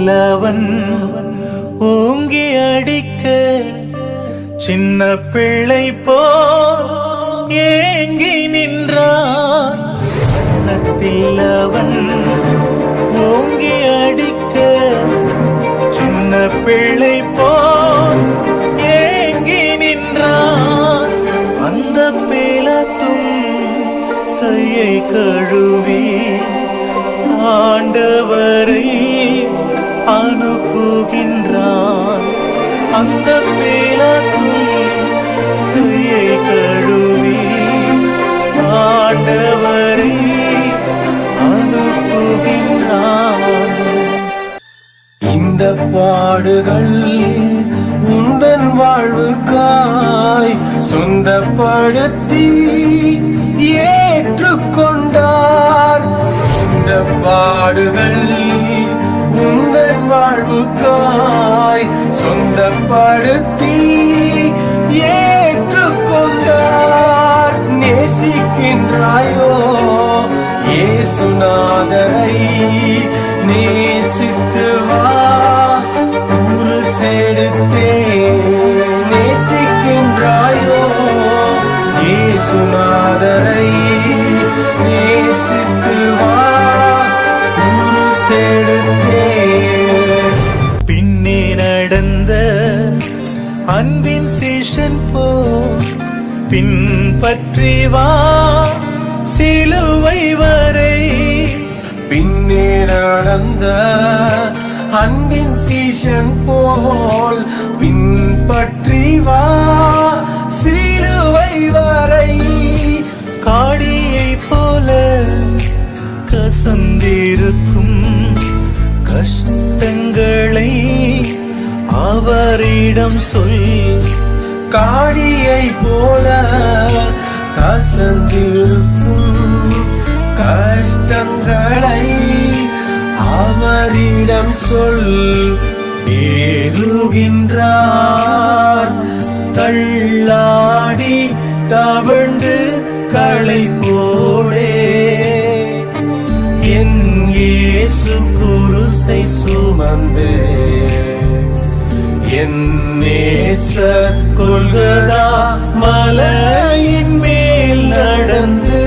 அவன் ஓங்கி அடிக்க சின்ன பிள்ளை போல் ஏங்கி நின்றான். கன்னத்தில் அவன் ஓங்கி அடிக்க சின்ன பிள்ளை போல் ஏங்கி நின்றான். அந்த பேலத்தும் கையை கழுவி ஆண்டவரை அனுப்புகின்றான். அந்த பேலத்தும் கையை கழுவி ஆண்டவரை அனுப்புகின்றான். இந்த பாடுகள் உந்தன் வாழ்வுக்காய் சொந்தப்படுத்தி ஏற்றுக்கொண்டார். இந்த பாடுகள் உந்தன் வாழ்வுக்காய் சொந்தப்படுத்தி ஏற்றுக்கொண்டார். நேசிக்கின்றாயோ இயேசுநாதரை? நேசித்து வா உருசெடுத்தே. நேசிக்கின்றாயோ இயேசுநாதரை? நேசித்து வா உருசெடுத்தே. பின்னே நடந்த அன்பின் சீஷன் போ பின்பற்றி வா சிலுவை வரை. பின்னே நடந்த அன்பின் சீஷன் போல் பின்பற்றி வா சிலுவை வரை. காடியை போல கசந்திருக்கும் கஷ்டங்களை அவரிடம் சொல். காடியை போல கசந்திருக்கும் கஷ்டங்களை அவரிடம் சொல். ஏறுகின்றார் தள்ளாடி தவழ்ந்து களை போடே. என் இயேசு குருசை சுமந்து என் நேசர் கொல்கதா மலையின் மேல் நடந்து